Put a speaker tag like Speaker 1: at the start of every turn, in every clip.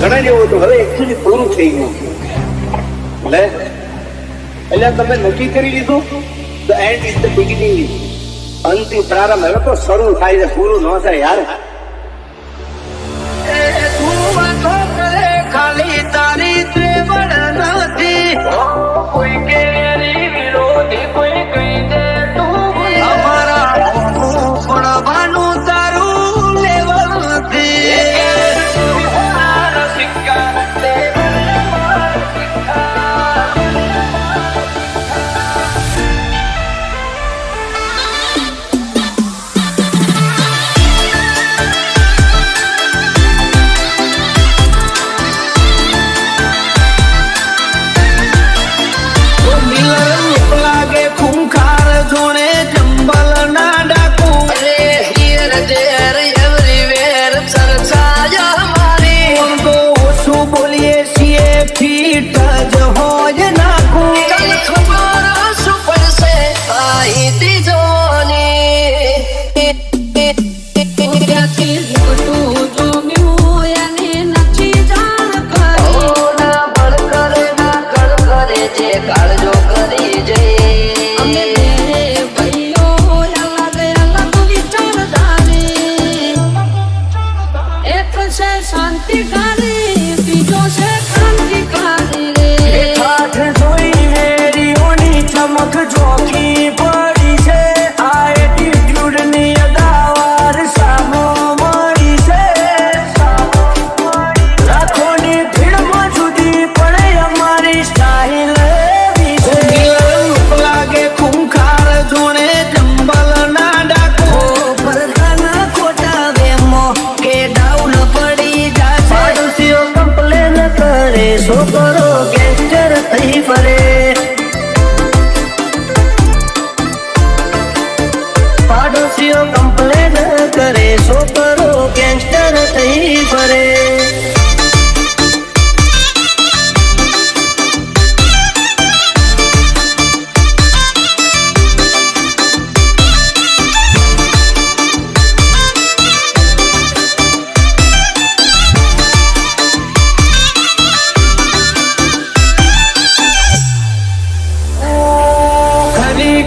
Speaker 1: ઘણા જેવું હતું, હવે એકચ્યુઅલી પૂરું થઈ ગયું. એટલે તમે નક્કી કરી લીધું, the and is the beginning. અંતિમ પ્રારંભ હવે તો શરૂ થાય છે, પૂરું ન થાય યાર.
Speaker 2: ખાલી તારી ત્રેવડ નથી, કોઈ કેરી વિરોધી કોઈ કહી દે તું અમારા પડવાનું તારું લેવલ નથી.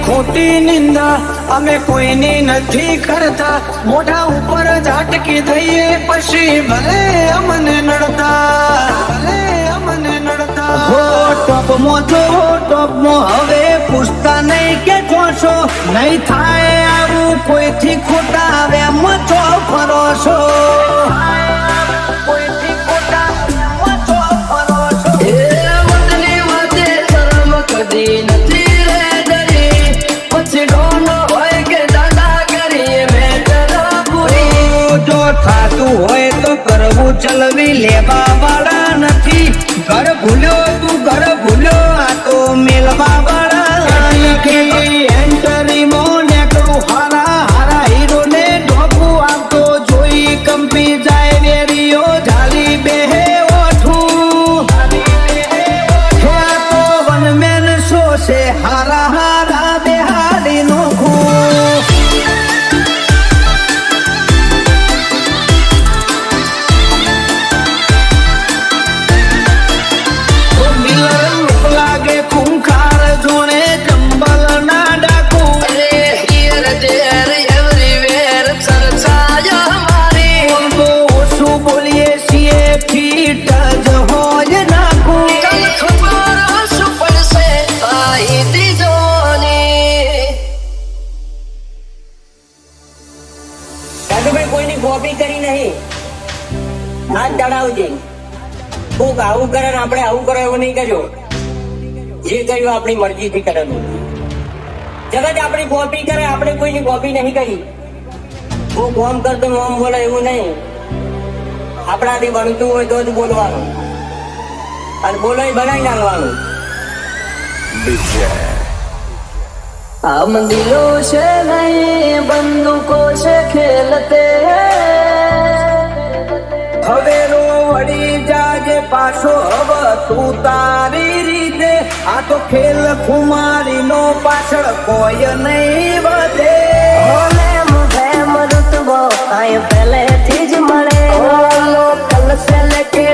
Speaker 3: ખોટી નિંદા અમે કોઈની નથી કરતા, મોઢા ઉપર ઝાટકી થઈએ પછી ભલે અમને નડતા. ટોપમાં જો ટોપમાં હવે પૂછતા નહીં કે જોશો, નહીં થાય આવું કોઈથી ખોટા વેમ છો ફરો છો. કોઈથી ખોટા વેમ છો ફરો છો.
Speaker 2: વતની વાતે શરમ કદી નથી.
Speaker 3: થાતું હોય તો કરવું ચલવી લેવા વાળા નથી. ઘર ભૂલ્યો તું ઘર ભૂલ્યો, આ તો મેલવા વાળા નથી. એન્ટરી માં નેકળું હારા હારા હીરો ને ઢોકું આવતો જોઈ કંપી જાય વેરીઓ ઝાલી બેહે ઓઠું. તો વનમેન શો છે હારા હારા બેહાડી નોખું.
Speaker 4: કોઈની કોપી કરી નહીં, હાથ ચડાવજે. કોક આવું કરે ને આપણે આવું કરો એવું નહીં કરજો. જે કર્યું આપણી મરજીથી કરેલું. જગત આપણી કોપી કરે, આપણે કોઈની કોપી નહીં કરી. હું કોમ કરતો મોમ બોલે એવું નહીં. આપણાથી બનતું હોય તો જ બોલવાનું, અને બોલો બનાવી નાખવાનું.
Speaker 2: हम दिलों से नहीं बंदूकों से खेलते
Speaker 3: હવે રો વળી જાજે પાછો, હવે તું તારી રીતે. આ તો ખેલ ખુમારી નો પાછળ કોઈ નહીં વધે.
Speaker 2: रुतबो आए पहले थी ज मरे, कल से लेके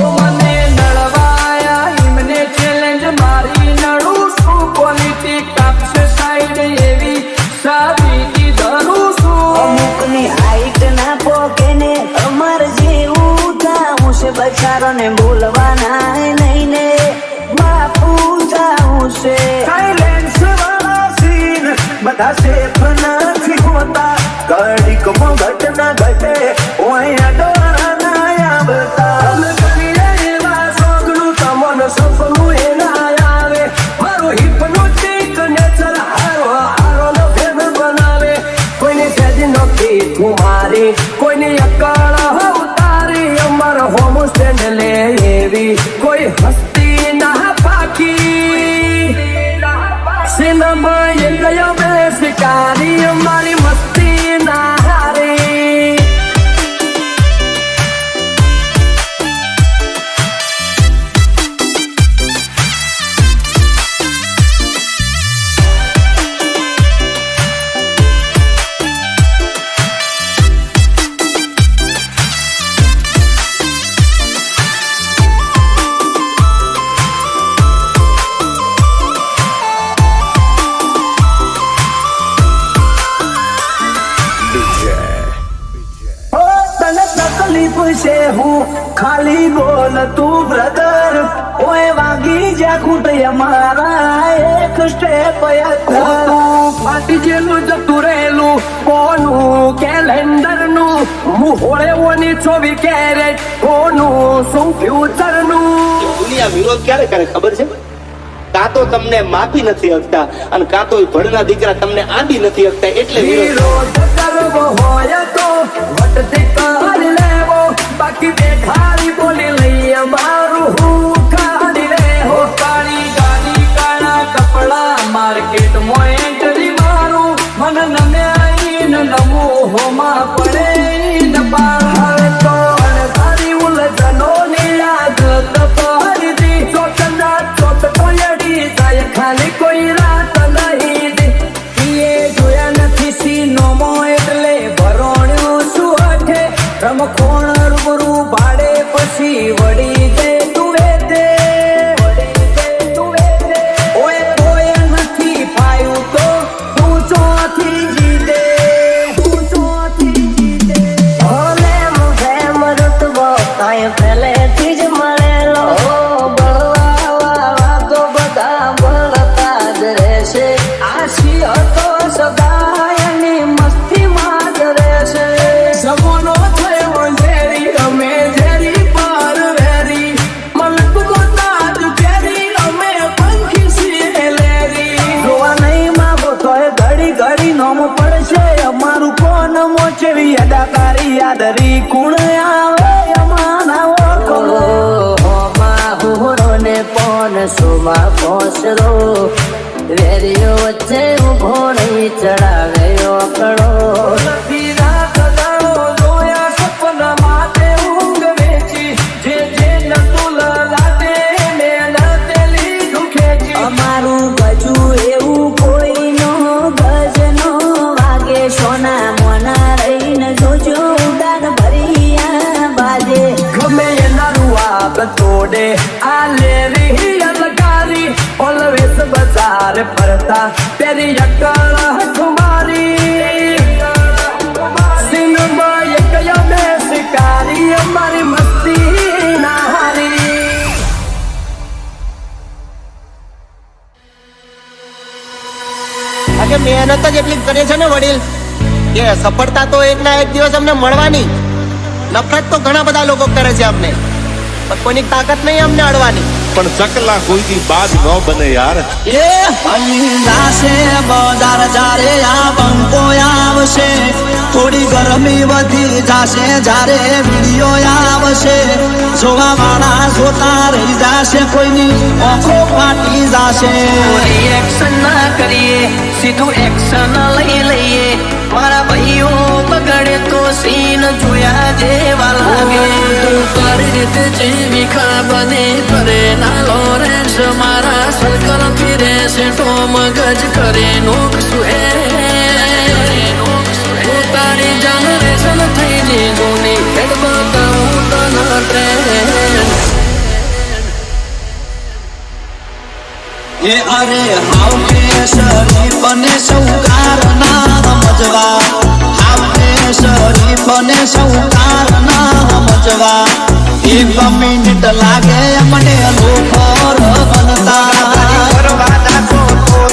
Speaker 2: ઓ મને નળવાયા એમને ચેલેન્જ મારી નડું છું ક્વોલિટી કાપશે સાઈડ એવી સાબિતી ધરું છું
Speaker 5: અમુકની હાઈટ ના પોકે ને અમાર જેવું થાવું છે બચારોને બોલવાના નહીં ને બાપુ થાવું છે
Speaker 2: સાયલેન્સ વાળા સીન બધા સેફ નથી હોતા ઘડીકમાં ઘટના ઘટે ઓયા ડોરા ના આવતા અમે કરીએ એવા સોગનું તમને સપનું એ ના આવે મારું હિપ્નોટિક નેચર હારો નો ફેર બનાવે કોઈને સેજ નથી ઠુમારી કોઈને અકાળ ઉતારી અમારો હોમ સ્ટેન્ડ લે એવી કોઈ હસ્તી ના પાકી સિનેમા એ ગયો બે શિકારી અમારી મસ્તી ના હારી ઓ તને તકલીફ છે હું ખાલી બોલ તું બ્રધર ઓય વાગી જા ખૂટ અમારા એક સ્ટેપ ફાટી જેલું જતું રહેલું કોનું કેલેન્ડર નું મુહોળે ઓની 24 કેરેટ કોનું શું ફ્યુચર નું
Speaker 1: દુનિયા વિરોધ ક્યારે કરે ખબર છે? કાં તો તમને માપી નથી શકતા અને કાં તો ભણના દીકરા તમને આંબી નથી શકતા એટલે વિરોધ.
Speaker 2: વિરોધ કરવો હોય તો વટથી કરી લેવો બાકી બેઠારી બોલી લઈએ મારું હું કાઢી લેવો કાળી ગાડી કાળા કપડા માર્કેટમાં એન્ટ્રી મારું મન નમે આઈને નમો હોમાં પડે ન પાર હવે તો અણધારી ઉલઝનોની આદત પડી દી ચોટના ચોટ કોયડી જાય ખાલી કોઈ રાત નહીં દી એ જોયા નથી સીનોમો એટલે ભરોણ્યો શું અઠે રમખોણ રૂબરૂ ભાડે પછી વળી દે તું વેદે ઓય કોઈ નથી પાયું તો તું ચોથી જીતે
Speaker 5: ભલે ફેમ રૂતબો કાંઈ પહેલેથી જ મળેલો બળવા વાળા તો બધા બળતા જ રહેશે
Speaker 2: આશી હતો
Speaker 5: સદાયની મસ્તીમાં જ રહેશે
Speaker 2: જમોનો થયો ઝેરી અમે ઝેરી પાર વેરી મલક ગોતાજ કેરી અમે પંખી છીએ લેરી
Speaker 5: જોવા નહીં માંગો તોય ઘડી ઘડી નોમ પડશે અમારું કોણ મોચવી અદાકારી યાદરી કુણ આવે અમાના ઓળખો હોમાં હુરો ને પોન સુમાં પોસરો વેરીઓ વચ્ચે ઉભો નહીં ચડાવે ઓકળો
Speaker 2: નથી રાત દાડો જોયા સપના માટે ઊંઘ વેચી જે નતું લાટે ને નાતે લીધું ખેંચી
Speaker 5: અમારું ગજુ એવું કોઈનો ગજનો વાગે સોના મોના રહીને જોજો ઉડાન ભરિયા બાજે
Speaker 2: ગમે એના રૂઆબ તોડે આ લેરી અલકારી ઓલવેસ બજાર ફરતા પેરી અકળ હઠમારી સિનેમા એક યમે શિકારી અમારી મસ્તી ના હારી
Speaker 3: આજે મહેનત જ એટલી કરે છે ને વડીલ કે સફળતા તો એક ના એક દિવસ અમને મળવાની. નફરત તો ઘણા બધા લોકો કરે છે અમને, પણ કોઈની તાકાત નહીં અમને અડવાની.
Speaker 6: પણ ચકલા કોઈથી બાદ ન બને યાર.
Speaker 3: એ અંદાશે બજાર જારે આ બંકો આવશે, થોડી ગરમી વધી જાશે જારે વિડીયો આવશે. જોવા વાળા જોતા રહી જાશે, કોઈની આંખો ફાટી જાશે.
Speaker 2: રિએક્શન ના કરીએ, સીધું એક્શન લઈ લઈએ. મારા ભાઈઓ બગડે તો સીન જોયા જેવા લાગે. તું તારી રીતે જીવિકા બને કરે ના લોરેન્સ, મારા સર્કલ ફિરે છે તો મગજ કરે નોકશું એ તારી જનરેશન થઈ જઈ જૂની ખેડ બતાવું
Speaker 3: એ અરે હાવ કેસરી બને સૌકાર ના સમજવા, હાવ કેસરી બને સૌકાર ના સમજવા. 1 મિનિટ લાગે મને લોખર બનતા.
Speaker 5: બરબાદા તો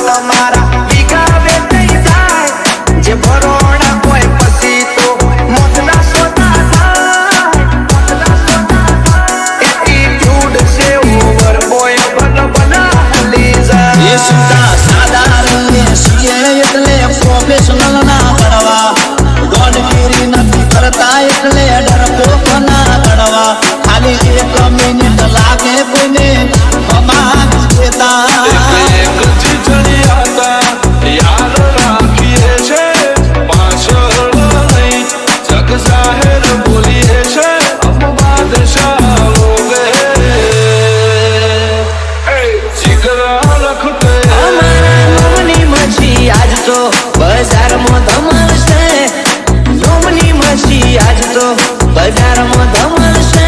Speaker 5: તમારા વીઘા વેચાઈ જાય, જે ભરોડા કોઈ પછી તો મોતના સોતા થાય, મોતના સોતા થાય. એટીટ્યુડ છે ઓવર બોય બનાલી જાય.
Speaker 3: એ સુધા સાદા રે છીએ એટલે પ્રોફેશનલ ના ગણવા, ગોડગીરી નથી કરતા એટલે ડરપોક ના ગણવા. ખાલી 1 મિનિટ લાગે કોઈને અમાર દેતા.
Speaker 2: અમારા નોમની મચ્છી આજ તો બજારમાં ધમાલ છે, નોમની મચ્છી આજ તો બજારમાં ધમાલ છે.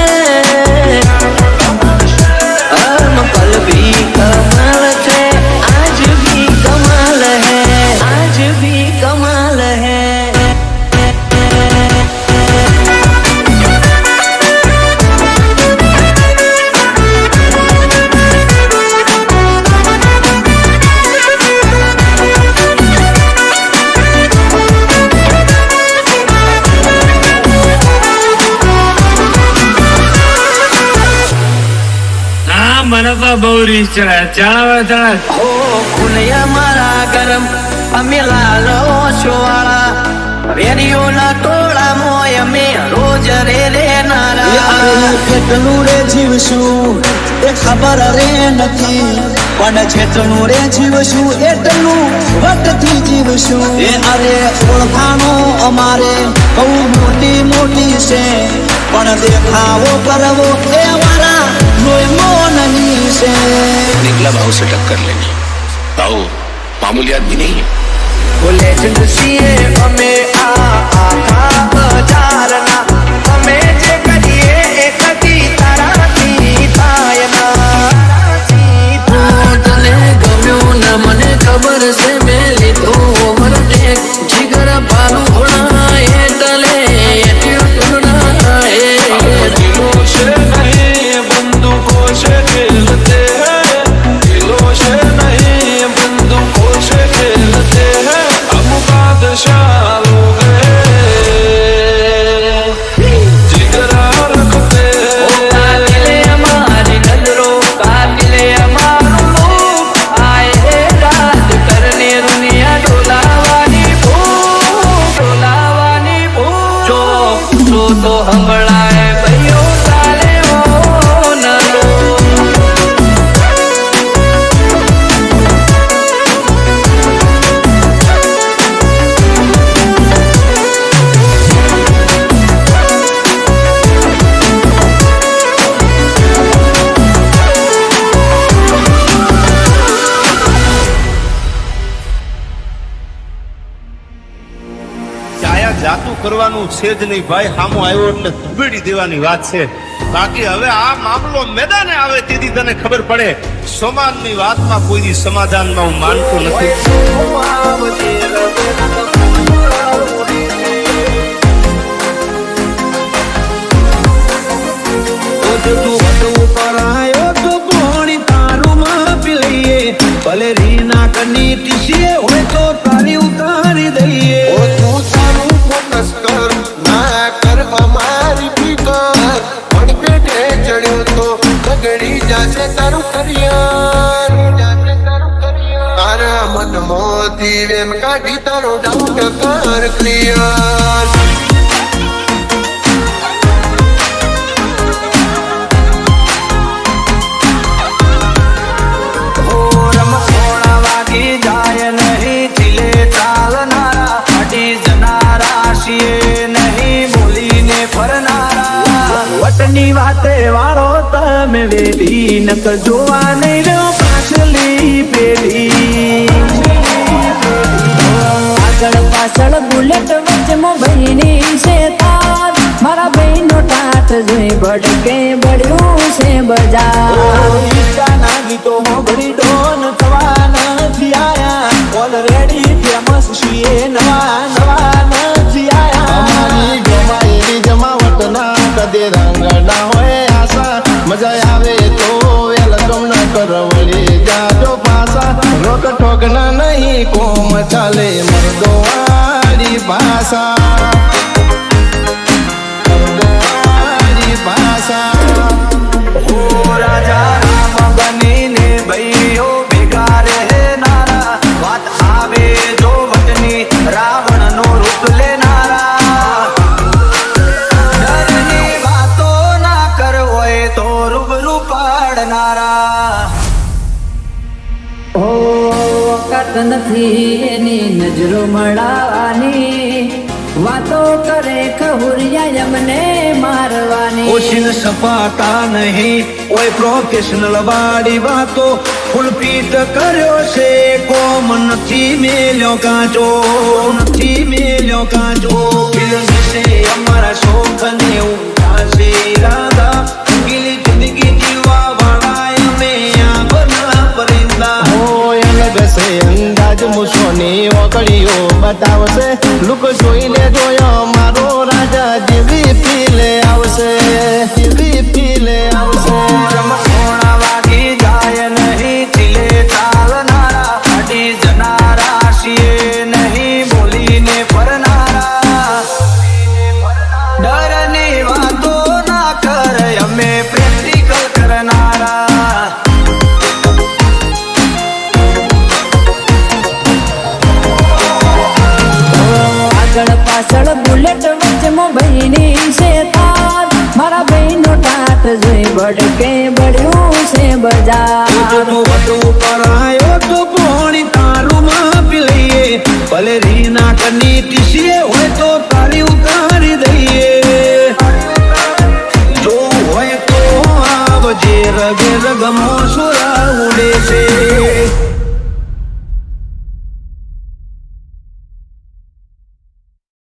Speaker 2: કલ ભી કમાલ છે, આજ ભી કમાલ હે, આજ ભી કમાલ હે.
Speaker 7: મને તો બહુ રીસ ચડે ચડાવે
Speaker 2: હો ખુલ્યા મારા ગરમ અમે લાલો છોવાળા, વેરીઓના ટોળા મોય અમે રોજ રે રે નારા.
Speaker 3: કેટલું રે જીવશું એ ખબર રે નથી, પણ જેટલું રે જીવશું એટલું વટથી જીવશું. એ અરે ઓળખાણો અમારે બહુ મોટી મોટી છે, પણ દેખાવો કરવો એ અમારા લોહીમો નહીં છે.
Speaker 8: निकला भाव से टक्कर लेनी, भाव मामूली आदमी नहीं है.
Speaker 5: લેજન્ડ છીએ અમે આ આખા બજારના, અમે જે કરીએ એ કદી તારાથી થાય ના.
Speaker 2: તને ગમ્યું ના મને ખબર છે, મેં લીધો ઓવરટેક જીગર પાલું ઘોડા એટલે એટીટ્યુડ ના એ. કાતિલે અમારી નજરો, કાતિલે અમારું લોક, આયે રાજ કરને દુનિયા ડોલાવાની ભૂખ, ડોલાવાની ભૂખ. જો તો હંભળાય ભાઈઓ ચાલે ઓ નરો.
Speaker 6: ચાયા જાતું કરવાનું છે જ નહીં ભાઈ, સામો આવ્યો એટલે ધુબેડી દેવાની વાત છે. બાકી હવે આ મામલો મેદાને આવે તેથી તને ખબર પડે. સમાજની વાતમાં કોઈ દી સમાધાનમાં હું માનતો નથી.
Speaker 5: ભલે રીના કની ટીસીએ હોય તો તારી ઉતારી દઈએ.
Speaker 9: તું તારું ફોકસ કર, ના કર અમારી ફિકર. પણ પેટે ચડ્યો તો બગડી જાશે તારું કરિયર. તારા મનમાંથી વેમ કાઢી તારો ડાઉટ કર ક્લિયર.
Speaker 5: જાય નહીં ચીલે ચાલનારા, અડી જનારા છીએ નહીં બોલીને ફરનારા. વટની વાતે વાળો તમે વેલી, નક જોવા નહીં રહ્યો પાછલી પેઢી.
Speaker 2: આગળ પાછળ બુલેટ વચ્ચે બહેની છે તાર, મારા બહેનો ટાટ જોઈ ભડકે બળ્યું છે બજાર.
Speaker 5: ના ગીતો મોગડી ડોન થવા નથી આયા ઓલરેડી ફેમસ છીએ નવા નવા નથી આયા
Speaker 9: અમારી ગમાયેલી જમાવટ ના કદે રંગ ના હોય આશા મજા આવે તો વેલકમ ના કરવળી જાજો પાસા રોક ઠોક ના નહીં કોમ ચાલે મર્દો વાળી ભાષા મર્દો વાળી ભાષા
Speaker 5: ઓ રાજા રામ બનીને ભાઈઓ ભેગા રહેનારા વાત આવે જો વચની રાવણ નો રૂપ લેનારા ડરની વાતો ના કરવોય તો રૂબરૂ પાડનારા
Speaker 2: ઓ વખત નથી એની નજરો મળવાની વાતો કરે ખહુરિયા એમને મારવાની
Speaker 5: ઓશિન સપાતા નહીં કોઈ પ્રોફેશનલ વાળી વાતો ફૂલપીટ કર્યો છે કોમ નથી મેલ્યો કાચો નથી મેલ્યો કાચો ફિલ્મ છે અમારા શોખ ને ઊંઘા છે ઈરાદા ગીલી જિંદગી જીવવા વાળા અમે આ બના પરિંદા
Speaker 9: હોય અલગ છે અંદાજ મૂછોની ઓકળીઓ બતાવશે લુક જોઈને જોયો મારો રાજા જેવી ફીલે આવશે જેવી ફીલે આવશે
Speaker 5: રમસોણા વાગી જાય નહીં ચીલે ચાલનારા અડી જનારા છીએ નહીં બોલીને ફરનારા ડરની વાતો ના કરે અમે પ્રેક્ટિકલ કરનારા
Speaker 2: આગળ પાછળ બુલેટ વચ્ચેમાં ભાઈની છે તાર મારા ભાઈનો ટાટ જોઈ બળકે બળ્યું છે બજાર
Speaker 5: ઉજળું હતું